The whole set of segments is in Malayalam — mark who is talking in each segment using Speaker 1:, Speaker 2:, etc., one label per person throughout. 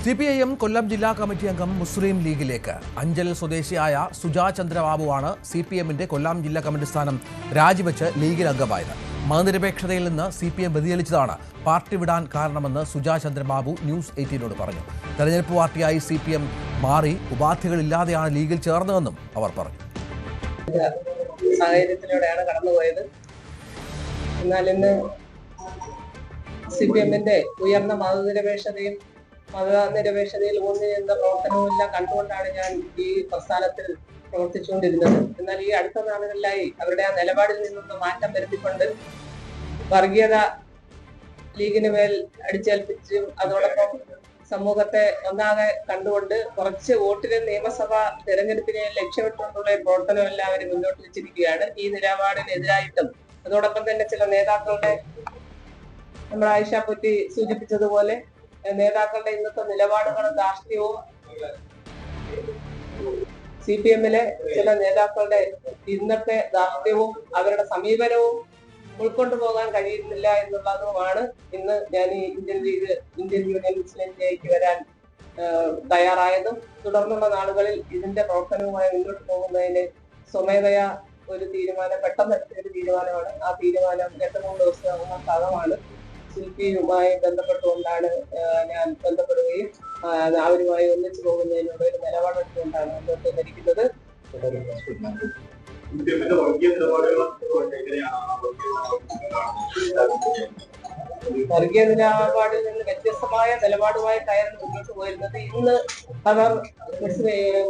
Speaker 1: CPIM കൊല്ലം ജില്ലാ കമ്മിറ്റി അംഗം മുസ്ലിം ലീഗിലേക്ക്. അഞ്ചൽ സ്വദേശിയായ സുജാ ചന്ദ്രബാബുവാണ് CPMന്റെ കൊല്ലം ജില്ലാ കമ്മിറ്റി സ്ഥാനം രാജിവെച്ച് ലീഗിൽ അംഗമായത്. മതനിരപേക്ഷതയിൽ നിന്ന് CPM വ്യതിചലിച്ചതാണ് പാർട്ടി വിടാൻ കാരണമെന്ന് സുജാ ചന്ദ്രബാബു ന്യൂസ് 18നോട് പറഞ്ഞു. തെരഞ്ഞെടുപ്പ് പാർട്ടിയായി CPM മാറി ഉപാധികളില്ലാതെയാണ് ലീഗിൽ ചേർന്നതെന്നും അവർ പറഞ്ഞു.
Speaker 2: സാഹചര്യത്തിലൂടെയാണ് കടന്നുപോയത്. എന്നാൽ ഇന്ന് CPMന്റെ ഉയർന്ന മതനിരപേക്ഷതയിൽ ഊന്നി നിന്ന പ്രവർത്തനവുമെല്ലാം കണ്ടുകൊണ്ടാണ് ഞാൻ ഈ പ്രസ്ഥാനത്തിൽ പ്രവർത്തിച്ചുകൊണ്ടിരുന്നത്. എന്നാൽ ഈ അടുത്ത നാളുകളിലായി അവരുടെ ആ നിലപാടിൽ നിന്നൊന്ന് മാറ്റം വരുത്തിക്കൊണ്ട് വർഗീയത ലീഗിന് മേൽ അടിച്ചേൽപ്പിച്ചും അതോടൊപ്പം സമൂഹത്തെ ഒന്നാകെ കണ്ടുകൊണ്ട് കുറച്ച് വോട്ടിന് നിയമസഭാ തെരഞ്ഞെടുപ്പിനെ ലക്ഷ്യമിട്ടുകൊണ്ടുള്ള പ്രവർത്തനം എല്ലാവരും മുന്നോട്ട് വെച്ചിരിക്കുകയാണ്. ഈ നിലപാടിനെതിരായിട്ടും അതോടൊപ്പം തന്നെ ചില നേതാക്കളുടെ നമ്മൾ ആയിഷ പൊറ്റി സൂചിപ്പിച്ചതുപോലെ നേതാക്കളുടെ ഇന്നത്തെ നിലപാടുകളും ധാർഷ്ട്യവും CPMലെ ചില നേതാക്കളുടെ ഇന്നത്തെ ധാർഷ്ട്യവും അവരുടെ സമീപനവും ഉൾക്കൊണ്ടു പോകാൻ കഴിയുന്നില്ല എന്നുള്ളതുമാണ് ഇന്ന് ഞാൻ ഈ ഇന്ത്യൻ യൂണിയൻ മുസ്ലിം ലീഗിലേക്ക് വരാൻ തയ്യാറായതും തുടർന്നുള്ള നാളുകളിൽ ഇതിന്റെ പ്രവർത്തനവുമായി മുന്നോട്ട് പോകുന്നതിന് സ്വമേധയാ ഒരു തീരുമാനം പെട്ടെന്ന് ഒരു തീരുമാനമാണ്. ആ തീരുമാനം 2-3 ദിവസത്തിനകമാണ് ശില്പിയുമായി ബന്ധപ്പെട്ടുകൊണ്ടാണ് ഞാൻ ബന്ധപ്പെടുകയും അവരുമായി ഒന്നിച്ചു പോകുന്നതിനുള്ള ഒരു നിലപാടെടുത്തുകൊണ്ടാണ് മുന്നോട്ട് ധരിക്കുന്നത്. വർഗീയ നിലപാടിൽ നിന്ന് വ്യത്യസ്തമായ നിലപാടുമായി കയറി മുന്നോട്ട് പോയിരുന്നത് ഇന്ന് അവർ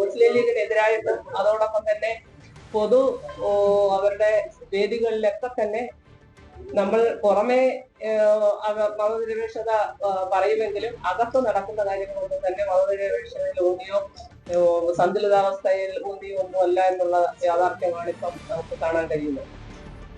Speaker 2: മുസ്ലിം ലീഗിനെതിരായിട്ടും അതോടൊപ്പം തന്നെ അവരുടെ വേദികളിലൊക്കെ തന്നെ നമ്മൾ പുറമെ മതനിരപേക്ഷത പറയുമെങ്കിലും അകത്ത് നടക്കുന്ന കാര്യങ്ങളൊന്നും തന്നെ മതനിരപേക്ഷതയിൽ ഊന്നിയോ സന്തുലിതാവസ്ഥയിൽ ഊന്നിയോ ഒന്നുമല്ല എന്നുള്ള യാഥാർത്ഥ്യമാണ് ഇപ്പം നമുക്ക് കാണാൻ കഴിയുന്നത്.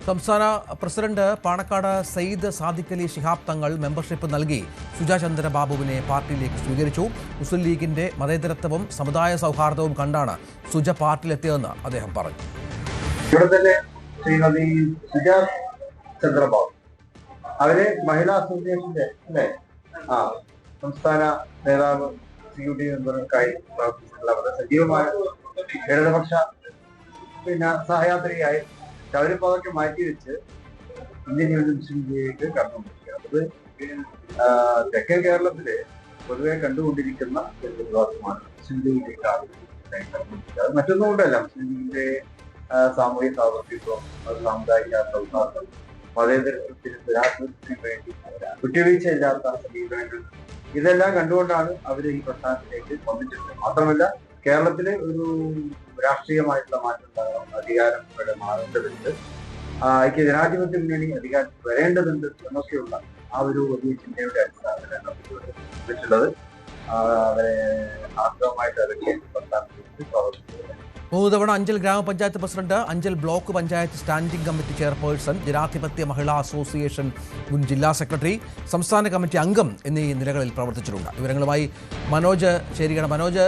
Speaker 1: സംസ്ഥാന പ്രസിഡന്റ് പാണക്കാട് സയ്യിദ് സാദിഖ് അലി ശിഹാബ് തങ്ങൾ മെമ്പർഷിപ്പ് നൽകി സുജാ ചന്ദ്രബാബുവിനെ പാർട്ടിയിലേക്ക് സ്വീകരിച്ചു. മുസ്ലിം ലീഗിന്റെ മതേതരത്വവും സമുദായ സൗഹാർദ്ദവും കണ്ടാണ് സുജ പാർട്ടിയിലെത്തിയതെന്ന് അദ്ദേഹം പറഞ്ഞു.
Speaker 3: ഇവിടെ തന്നെ ശ്രീമതി സുജാ ചന്ദ്രബാബു അവര് മഹിളാ അസോസിയേഷന്റെ സംസ്ഥാന നേതാവ് CUT മെമ്പർക്കായി പ്രവർത്തിച്ചിട്ടുള്ള വളരെ സജീവമായ ഇടതുപക്ഷ സഹയാത്രികയായി അവരിപ്പോ അതൊക്കെ മാറ്റിവെച്ച് ഇന്ത്യൻ യൂണിയൻ മുസ്ലിം ലീഗിലേക്ക് കടന്നുകൊണ്ടിരിക്കുകയാണ്. അത് തെക്കൻ കേരളത്തില് പൊതുവെ കണ്ടുകൊണ്ടിരിക്കുന്ന ഒരു വിവാദമാണ് മുസ്ലിം ലീഗിലേക്ക് കടന്നുകൊണ്ടിരിക്കുക. അത് മറ്റൊന്നും കൊണ്ടല്ല, മുസ്ലിം ലീഗിന്റെ സാമൂഹിക സാമർത്ഥ്യത്വം, സാമുദായിക സൗഹാർദ്ദം, മതേതരത്വത്തിന് പുരാതനത്തിന് വേണ്ടി വിട്ടുവീഴ്ചയില്ലാത്ത സമീപനങ്ങൾ, ഇതെല്ലാം കണ്ടുകൊണ്ടാണ് അവർ ഈ പ്രസ്ഥാനത്തിലേക്ക് വന്നിട്ടുള്ളത്. മാത്രമല്ല കേരളത്തിലെ ഒരു രാഷ്ട്രീയമായിട്ടുള്ള മാറ്റം ഉണ്ടാകണം, അധികാരം ഇവിടെ മാറേണ്ടതുണ്ട്, ഐക്യ ജനാധിപത്യ മുന്നണി അധികാരത്തിൽ വരേണ്ടതുണ്ട് എന്നൊക്കെയുള്ള ആ ഒരു വലിയ ചിന്തയുടെ അടിസ്ഥാനത്തിലാണ് വെച്ചിട്ടുള്ളത്. അവരെ ആർദ്രമായിട്ട് അതൊക്കെ പ്രസ്ഥാനത്തിലേക്ക് പ്രവർത്തിക്കുന്നത്.
Speaker 1: 3 തവണ അഞ്ചൽ ഗ്രാമപഞ്ചായത്ത് president, Anchal block panchayat standing committee chairperson, ജനാധിപത്യ മഹിളാ അസോസിയേഷൻ മുൻ ജില്ലാ സെക്രട്ടറി, സംസ്ഥാന കമ്മിറ്റി അംഗം എന്നീ നിലകളിൽ പ്രവർത്തിച്ചിട്ടുണ്ട്. വിവരങ്ങളുമായി മനോജ് ചേരുകയാണ്. മനോജ്,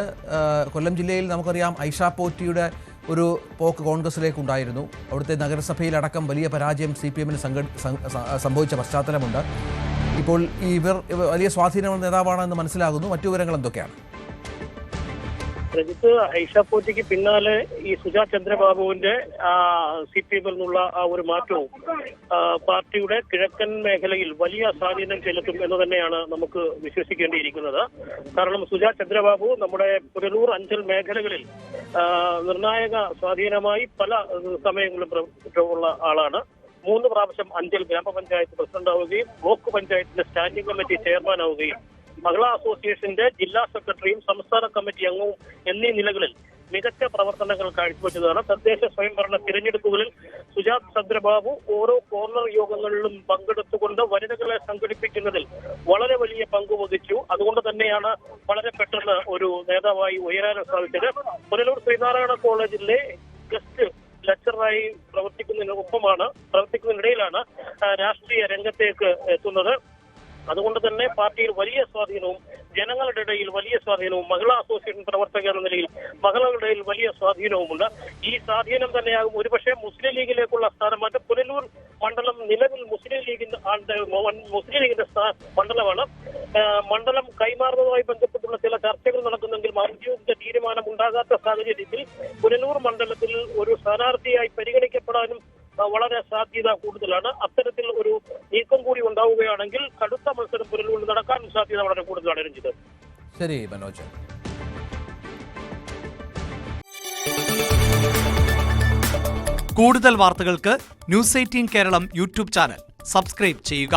Speaker 1: കൊല്ലം ജില്ലയിൽ നമുക്കറിയാം ഐഷ പോറ്റിയുടെ ഒരു പോക്ക് കോൺഗ്രസിലേക്കുണ്ടായിരുന്നു. അവിടുത്തെ നഗരസഭയിലടക്കം വലിയ പരാജയം CPMന് സംഭവിച്ച പശ്ചാത്തലമുണ്ട്. ഇപ്പോൾ ഇവർ വലിയ സ്വാധീനമുള്ള നേതാവാണെന്ന് മനസ്സിലാകുന്നു. മറ്റു വിവരങ്ങൾ എന്തൊക്കെയാണ്?
Speaker 4: രജിത്ത്, ഐഷ പോറ്റിക്ക് പിന്നാലെ ഈ സുജാ ചന്ദ്രബാബുവിന്റെ CPM നിന്നുള്ള ആ ഒരു മാറ്റവും പാർട്ടിയുടെ കിഴക്കൻ മേഖലയിൽ വലിയ സ്വാധീനം ചെലുത്തും എന്ന് തന്നെയാണ് നമുക്ക് വിശ്വസിക്കേണ്ടിയിരിക്കുന്നത്. കാരണം സുജാ ചന്ദ്രബാബു നമ്മുടെ പുനലൂർ അഞ്ചൽ മേഖലകളിൽ നിർണായക സ്വാധീനമായി പല സമയങ്ങളിലും പ്രവർത്തിച്ചിട്ടുള്ള ആളാണ്. 3 പ്രാവശ്യം അഞ്ചൽ ഗ്രാമപഞ്ചായത്ത് പ്രസിഡന്റാവുകയും ബ്ലോക്ക് പഞ്ചായത്തിന്റെ സ്റ്റാൻഡിംഗ് കമ്മിറ്റി ചെയർമാനാവുകയും മഹിളാ അസോസിയേഷന്റെ ജില്ലാ സെക്രട്ടറിയും സംസ്ഥാന കമ്മിറ്റി അംഗവും എന്നീ നിലകളിൽ മികച്ച പ്രവർത്തനങ്ങൾ കാഴ്ചവെച്ചതാണ്. തദ്ദേശ സ്വയംഭരണ തിരഞ്ഞെടുപ്പുകളിൽ സുജാ ചന്ദ്രബാബു ഓരോ കോർണർ യോഗങ്ങളിലും പങ്കെടുത്തുകൊണ്ട് വനിതകളെ സംഘടിപ്പിക്കുന്നതിൽ വളരെ വലിയ പങ്ക് വഹിച്ചു. അതുകൊണ്ട് തന്നെയാണ് വളരെ പെട്ടെന്ന് ഒരു നേതാവായി ഉയരാനും സാധിച്ചത്. പുനലൂർ ശ്രീനാരായണ കോളേജിലെ ഗസ്റ്റ് ലെക്ചറായി പ്രവർത്തിക്കുന്നതിനിടയിലാണ് രാഷ്ട്രീയ രംഗത്തേക്ക് എത്തുന്നത്. അതുകൊണ്ട് തന്നെ പാർട്ടിയിൽ വലിയ സ്വാധീനവും ജനങ്ങളുടെ ഇടയിൽ വലിയ സ്വാധീനവും മഹിളാ അസോസിയേഷൻ പ്രവർത്തകർ എന്ന നിലയിൽ മഹിളകളുടെ ഇടയിൽ വലിയ സ്വാധീനവുമുണ്ട്. ഈ സ്വാധീനം തന്നെയാകും ഒരുപക്ഷെ മുസ്ലിം ലീഗിലേക്കുള്ള സ്ഥാനമാറ്റം. പുനലൂർ മണ്ഡലം നിലവിൽ മുസ്ലിം ലീഗിന്റെ മണ്ഡലമാണ്. മണ്ഡലം കൈമാറുന്നതുമായി ബന്ധപ്പെട്ടുള്ള സാഹചര്യത്തിൽ പുനലൂർ മണ്ഡലത്തിൽ ഒരു സ്ഥാനാർത്ഥിയായി പരിഗണിക്കപ്പെടാനും വളരെ സാധ്യത കൂടുതലാണ്. അത്തരത്തിൽ ഒരു നീക്കം കൂടി ഉണ്ടാവുകയാണെങ്കിൽ കടുത്ത മത്സരം പുനലൂരിൽ നടക്കാനും സാധ്യത വളരെ കൂടുതലാണ്. രഞ്ജിത്ത്.
Speaker 1: ശരി മനോജ്.
Speaker 5: കൂടുതൽ വാർത്തകൾക്ക് News 18 Keralam YouTube channel subscribe ചെയ്യുക.